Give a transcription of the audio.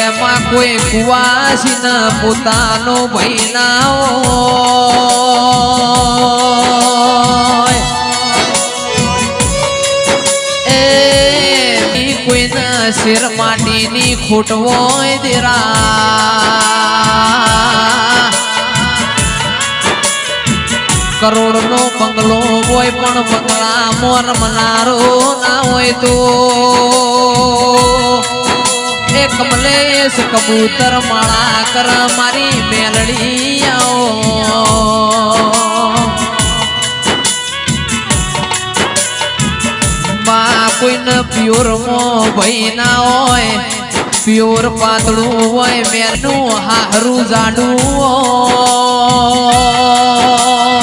એમાં કોઈ કુવાસી ના પોતાનો ભાઈ ના હોય એ કોઈના શેર માટીની ખોટ હોય દેરા કરોડ નો બંગલો હોય પણ બંગલા મોર મનારો ના હોય તો એક કમલેશ કબૂતર માળા કર મારી મેલડી માં કોઈને પ્યોર મો ભાઈ ના હોય પ્યોર પાતળું હોય મેરનું હારું જાડું હોય